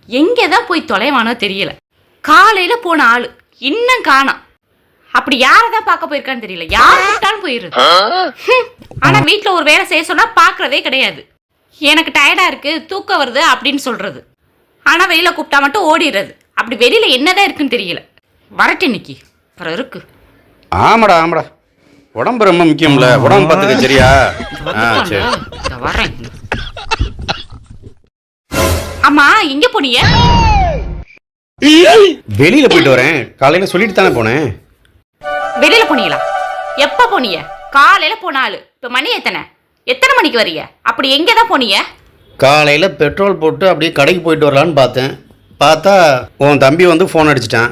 எங்கதான் போய் தொலைவானோ தெரியல. காலையில போன ஆளு இன்னும் காணோம். அப்படி யாரதான் பார்க்க போயிருக்கான்னு தெரியல. யார் கூப்பிட்டாலும் போயிருது. ஆனா வீட்டுல ஒரு வேலை செய்ய சொன்னா பாக்குறதே கிடையாது. எனக்கு டயர்டா இருக்கு, தூக்கம் வருது அப்படின்னு சொல்றது. ஆனா வெளியில கூப்பிட்டா மட்டும் ஓடிடுறது. அப்படி வெளியில என்னதான் இருக்குன்னு தெரியல. வரட்டு இன்னைக்கு அப்புறம் இருக்கு. ஆமாடா ஆமாடா, உடம்பு ரொம்ப முக்கியம்ல. உடம்பு பார்த்துக்க சரியா? சரி வரேன். அம்மா எங்க போனீங்க? வெளியில போயிட்டு வரேன். காலையில சொல்லிட்டு தானே போனேன். வெளியில போனீங்களா? எப்ப போனீங்க? காலையில போனாலு இப்ப மணி எத்தனை மணிக்கு வரீங்க? அப்படி எங்கதான் போனீங்க? காலையில பெட்ரோல் போட்டு அப்படியே கடைக்கு போயிட்டு வரலான்னு பார்த்தேன். பார்த்தா உன் தம்பி வந்து ஃபோன் அடிச்சிட்டான்.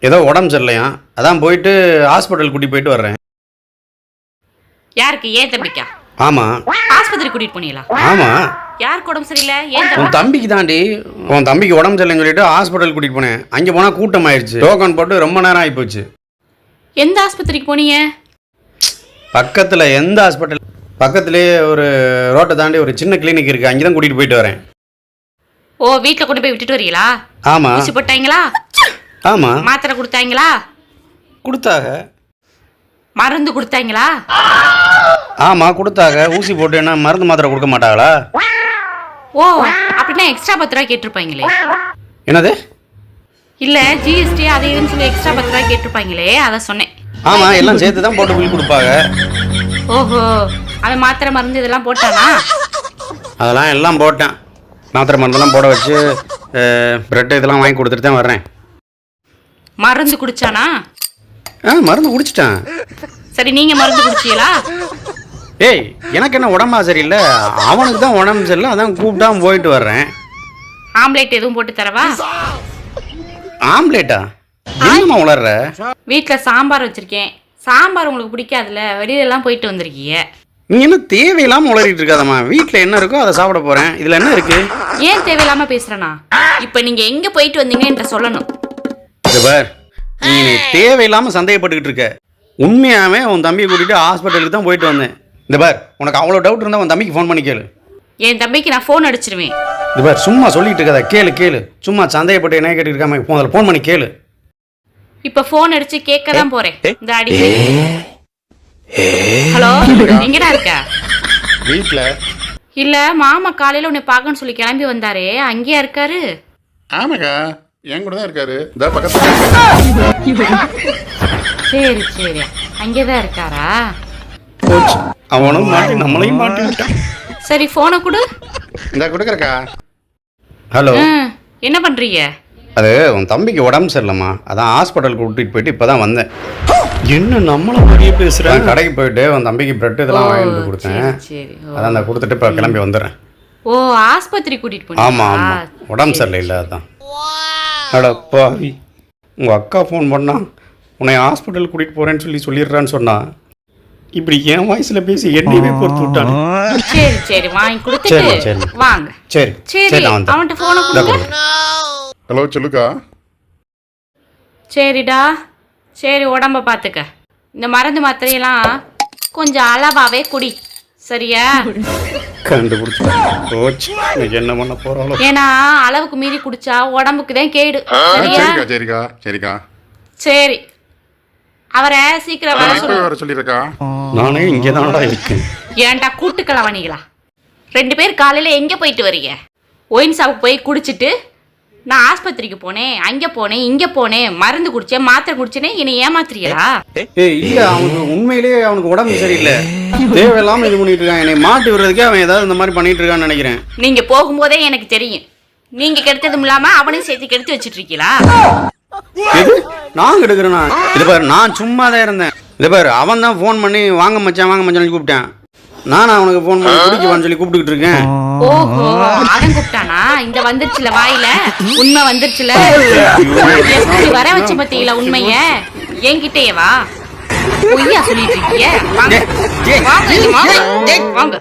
ஏதோ உடம்பு சரியில்லையா, அதான் போயிட்டு ஹாஸ்பிட்டல் கூட்டி போயிட்டு வர்றேன். யாருக்கு? ஏன் தம்பிக்கா? ஆமா. ஆஸ்பத்திரி கூட்டிட்டு போனீங்களா? ஆமா. யாருக்கு உடம்பு சரியில்லை? ஏன்? உன் தம்பிக்கு தாண்டி. உன் தம்பிக்கு உடம்பு சரியில்லைன்னு சொல்லிட்டு ஹாஸ்பிட்டல் கூட்டிட்டு போனேன். அங்கே போனால் கூட்டம் ஆயிடுச்சு. டோக்கன் போட்டு ரொம்ப நேரம் ஆகி போச்சு. எந்த ஆஸ்பத்திரிக்கு போனீங்க? பக்கத்தில் எந்த ஹாஸ்பிட்டல்? பக்கத்துலேயே ஒரு ரோட்டை தாண்டி ஒரு சின்ன கிளினிக் இருக்குது. அங்கே தான் கூட்டிகிட்டு போயிட்டு வரேன். ஓ, வீட்டில் கொண்டு போய் விட்டுட்டு வரீங்களா? ஆமாம். ஊசி போட்டாங்களா? ஆமாம். மாத்திரை கொடுத்தாங்களா? கொடுத்தாங்க. மருந்து கொடுத்தாங்களா? ஆமாம் கொடுத்தாங்க. ஊசி போட்டு என்ன மருந்து மாத்திரை கொடுக்க மாட்டாங்களா? ஓ, அப்படின்னா எக்ஸ்ட்ரா 10 ரூபாய் கேட்டிருப்பாங்களே. என்னது? இல்லை, ஜிஎஸ்டி அது இதுன்னு சொல்லி எக்ஸ்ட்ரா 10 ரூபாய் கேட்டிருப்பாங்களே, அதை சொன்னேன். ஆமாம், எல்லாம் சேர்த்து தான் போட்டு பில் கொடுப்பாங்க. ஓஹோ, அவன் மாத்திரை மருந்து இதெல்லாம் போட்டானா? அதெல்லாம் எல்லாம் போட்டேன். மாத்திரை மருந்தெல்லாம் போட வச்சு ப்ரெட்டு இதெல்லாம் வாங்கி கொடுத்துட்டு தான் வர்றேன். மருந்து குடிச்சானா? மருந்து குடிச்சிட்டேன். சரி, நீங்க மருந்து குடிச்சீங்களா? ஏய், எனக்கு என்ன உடம்பா சரியில்லை, அவனுக்கு தான் உடம்பு சரியில்லை, அதான் கூப்பிட்டாம போயிட்டு வர்றேன். ஆம்லேட் எதுவும் போட்டு தரவா? ஆம்லேட்டா? என்னம்மா உளர்ற? வீட்டில் சாம்பார் வச்சிருக்கேன். சாம்பார் உங்களுக்கு பிடிக்காதுல்ல, வெளியிலலாம் போயிட்டு வந்திருக்கீங்க. நீ என்ன தேவையில்லாமல் உளறிட்டு இருக்காதம்மா. வீட்டில் என்ன இருக்கோ அதை சாப்பிட போகிறேன். இதில் என்ன இருக்கு? ஏன் தேவையில்லாம பேசுறேனா? இப்போ நீங்க எங்க போயிட்டு வந்தீங்கன்னு என்கிட்ட சொல்லணும். இது பார், நீ தேவையில்லாமல் சந்தேகப்பட்டுக்கிட்டு இருக்க. உண்மையாகவே உன் தம்பியை கூட்டிகிட்டு ஹாஸ்பிட்டலுக்கு தான் போயிட்டு வந்தேன். இந்த பார், உனக்கு அவ்வளோ டவுட் இருந்தால் உன் தம்பிக்கு ஃபோன் பண்ணி கேளு. என் தம்பிக்கு நான் ஃபோன் அடிச்சிருவேன். இது பார், சும்மா சொல்லிட்டு இருக்காத. கேளு கேளு. சும்மா சந்தேகப்பட்டு என்ன கேட்டுட்டு இருக்காம முதல்ல ஃபோன் பண்ணி கேளு. இப்ப ஃபோன் அடிச்சு கேட்க தான் போறேன். இந்த அடி. ஹலோ, எங்கடா இருக்க? வீட்டில். இல்ல, மாமா காலையில உன்னை பார்க்கணும்னு சொல்லி கிளம்பி வந்தாரே, அங்கேயா இருக்காரு? ஆமாக்கா, என் கூட தான் இருக்காரு. இந்த பக்கத்துல. சரி சரி, அங்கேதான் இருக்காரா? அவனும் மாட்டி நம்மளையும் மாட்டி விட்டான். சரி, போனை கொடு. இந்த கொடுக்குறக்கா. ஹலோ, என்ன பண்றீங்க? அது உன் தம்பிக்கு உடம்பு சரியில்லைம்மா, அதான் ஹாஸ்பிட்டலுக்கு கூட்டிகிட்டு போயிட்டு இப்போ தான் வந்தேன். என்ன நம்மள மாதிரியே பேசுகிறேன். கடைக்கு போயிட்டு உன் தம்பிக்கு பிரெட் இதெல்லாம் வாங்கிட்டு கொடுத்தேன். சரி, அதான் நான் கொடுத்துட்டு இப்போ கிளம்பி வந்துடுறேன். ஓ, ஆஸ்பத்திரி கூட்டிட்டு போனீங்க? ஆமாம் ஆமாம், உடம்பு சரியில்லை. இல்லை அதான். அடப்பா, உங்கள் அக்கா ஃபோன் பண்ணா உன்னை ஹாஸ்பிட்டல் கூட்டிகிட்டு போகிறேன்னு சொல்லிடுறான்னு சொன்னா, இப்படி என் வாய்ஸில் பேசி என்னையவே பொறுத்து விட்டானு. சரி சரி, வாங்கி கொடுத்துட்டு வாங்க. சரி சரி, அவன்கிட்ட ஃபோனை கொடுங்க. ஹலோ, சொல்லுக்கா. சரிடா, சரி, உடம்ப பார்த்துக்க. இந்த மருந்து மாத்திரையெல்லாம் கொஞ்சம் அளவாவே குடி, சரியா? கண்டுபிடிச்சு என்ன பண்ண போறாளோ. ஏன்னா அளவுக்கு மீறி குடிச்சா உடம்புக்கு தான் கேடு, சரியா? சரிக்கா சரிக்கா. சரி, அவரை சீக்கிரம் வர சொல்லிருக்கா. நானே இங்கே தான்டா இருக்கேன். ஏன்டா கூட்டுக்கலவனிகளா 2 பேர் காலையில எங்க போயிட்டு வரீங்க? ஒயின் ஷாப்புக்கு போய் குடிச்சிட்டு நான் ஆஸ்பத்திரிக்கு போனேன், அங்கே போனேன், இங்கே போனேன், மருந்து குடிச்சேன், மாத்திரை குடிச்சேனே, என்னை ஏமாத்துறியா? இல்லை, அவனுக்கு உண்மையிலேயே அவனுக்கு உடம்பு சரியில்லை. தேவையில்லாமல் இது பண்ணிட்டு இருக்கான். என்னை மாட்டி விடுறதுக்கே அவன் ஏதாவது இந்த மாதிரி பண்ணிட்டு இருக்கான்னு நினைக்கிறேன். நீங்க போகும்போதே எனக்கு தெரியும். நீங்க கெடுத்ததும் இல்லாம அவனையும் சேர்த்து கெடுத்து வச்சுட்டு இருக்கீங்களா? எது? நான் கெடுக்கிறேன்னா? இது பாரு, நான் சும்மா தான் இருந்தேன். இது பாரு, அவன் தான் ஃபோன் பண்ணி வாங்க மச்சான் கூப்பிட்டேன். நான் அவனுக்கு ஃபோன் பண்ணி குடிக்கவான்னு சொல்லி கூப்பிட்டுக்கிட்டு இருக்கேன். ஓஹோ, அவன் கூப்பிட்டானா? இந்த வந்துருச்சுல வாயில உண்மை வந்துருச்சுல. வர வச்சு பத்தீங்களா உண்மைய? என்கிட்டயே வா, பொய்யா சொல்லிட்டு இருக்கீங்க. வாங்க வாங்க வாங்க.